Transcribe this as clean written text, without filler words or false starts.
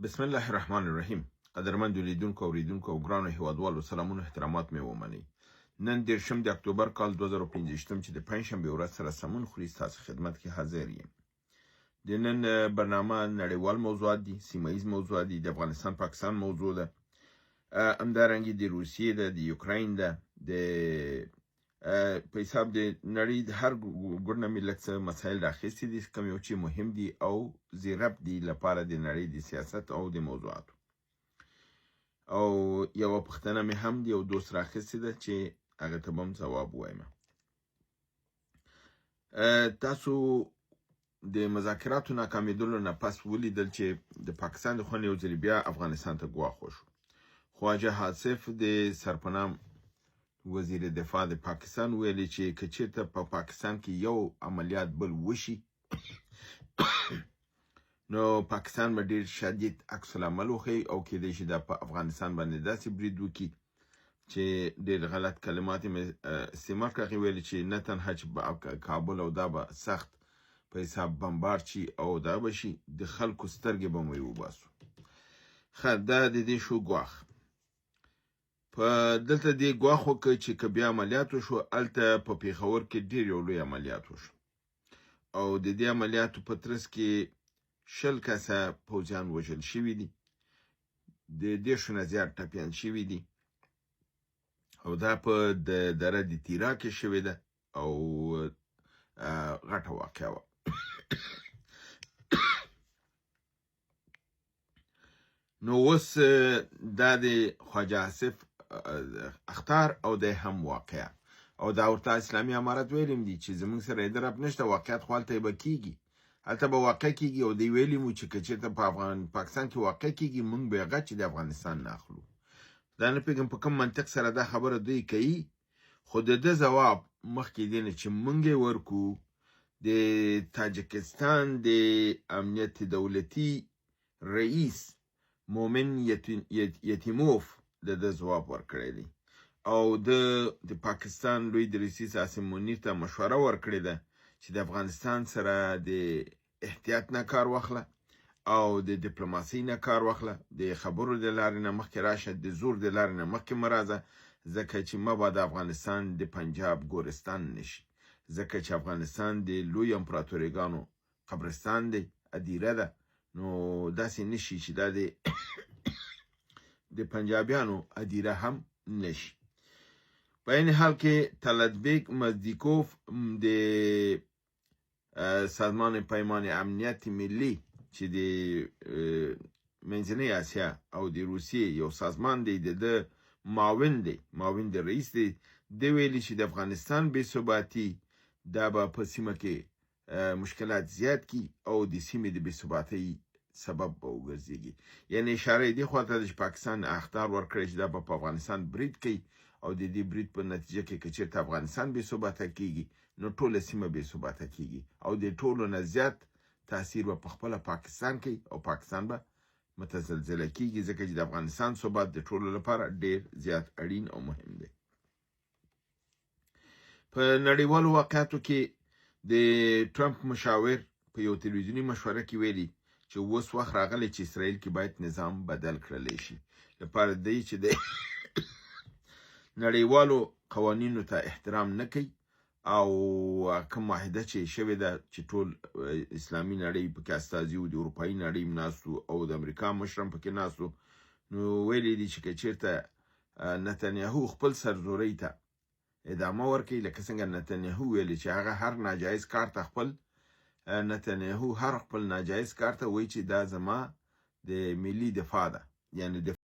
بسم الله الرحمن الرحیم. قدرمن لیدونکو او اوریدونکو او ګرانو هیوادوالو سلامونه احترامات مې ومنئ. نن 13 د اکتوبر کال 2015 چې د پنځشنبې ورځ سره سمون خوري ستاسو خدمت کې حاضر یم. د نن برنامه نړیوال موضوعات دي، سیمه ییز موضوعات دي، د افغانستان پاکستان موضوع ده، همدارنګه د روسیې ده، د یوکراین ده، د په حساب د نړۍ د هر ګوټ نه مې لږ څه مسایل راخیستي دي کوم یو چې مهم دي او زیرب دي لپاره د نړۍ د سیاست او د موضوعاتو. او یوه پوښتنه مې هم د یو دوست راخیستې ده چې هغه ته به هم ځواب ووایم. تاسو د مذاکراتو ناکامېدلو نه پس ولیدل چې د پاکستان د خوا نه یو ځل بیا افغانستان ته ګواښ وشو. خواجه حاصف د سرپنام وزیر دفاع د پاکستان ویلي چې که چېرته په پاکستان کې یو عملیات بل وشي نو پاکستان به ډېر شدید عکس العمل وښیي او کېدای شي دا په افغانستان باندې داسې برید وکړي چې ډېر غلط کلمات یې استعمال کړي. هغې ویلي چې نه تنها چې کابل او دا به سخت په حساب بمبار شي او دا به شي د خلکو سترګې به مو وباسو. ښه دا د دې شو ګواښ. په دلته دې ګواښ وکړ چې که بیا عملیات وشو هلته په پېښور کې ډېر یو لوی عملیات وشو او د دې عملیاتو په ترڅ کې 20 کسه پوځیان وژل شوي دي، د 10 نه زیات ټپیان شوي دي او دا په دره د تیرا کې شوې ده او غټه واقعه وه. نو اوس دا د خواجه آصف اخطار او د هم واقعه او دا ورته اسلامي امارت ویلیم دي چې زمونږ سره یې درب نشته، واقعیت خو هلته به کېږي، هلته به واقع کېږي او دوی ویلي مو چې که چېرته په پاکستان کې واقع کېږي موږ به هغه چې د افغانستان نه اخلو. دا نه پوهېږم په کوم منطق سره دا خبره دوی کوي، خو د ده ځواب مخکې دی نه چې موږ یې ورکو. د تاجکستان د امنیت دولتي رئیس مومن یتیموف د ده ځواب ورکړی دی او د پاکستان لوی رئیس عاصم منیر ته مشوره ورکړې ده چې د افغانستان سره د احتیاط نه کار واخله او د ډیپلوماسۍ نه کار واخله، د خبرو د لارې نه مخکې راشه، د زور د لارې نه مخکې مه راځه، ځکه چې مبادا د افغانستان د پنجاب ګورستان نشي، ځکه چې افغانستان د لوی امپراتوریګانو قبرستان دی، ادیره ده، نو داسې نشي چې دا د پنجابیانو ادیره هم نشي. په این حال کې طلتبیک مزدیکوف د سازمان پیمان امنیت ملی چې د منځنۍ اسیا او د روسیې یو سازمان دی، د معاون د رئیس دی، د ویلي چې د افغانستان بې ثباتي دا به په سیمه کې مشکلات زیات کی او د سیمې د بې ثباتۍ سبب به وګرځېږي. یعنې اشاره یې دې خواته ده چې پاکستان اخطار ورکړی چې دا به په افغانستان برید کوي او د دې برید په نتیجه کې که چېرته افغانستان بې ثباته کېږي نو ټوله سیمه بې ثباته کېږي او د ټولو نه زیات تاثیر به په خپله پاکستان کوي او پاکستان به متزلزله کېږي، ځکه چې د افغانستان ثبات د ټولو لپاره ډېر زیات اړین او مهم دی. په نړیوالو واقعاتو کې د ټرمپ مشاور په یو تلویزیوني مشوره کې ویلي چې اوس وخت راغلی چې اسرائیل کې باید نظام بدل کړلی شي، لپاره دی چې د نړیوالو قوانینو ته احترام نه کوي او کوم معاهده چې شوې ده چې ټول اسلامي نړۍ پکې استازي وو، د اروپایي نړۍ هم ناست او د امریکا مشر هم پکې ناست وو، نو ویلي دي چې که چېرته نتنیاهو خپل سرزورۍ ته ادامه ورکوي، لکه څنګه نتنیاهو ویلي چې هغه هر ناجایز کار ته نتنیاهو هر خپل ناجایز کار ته وایي چې دا زما د ملي دفاع ده، یعنی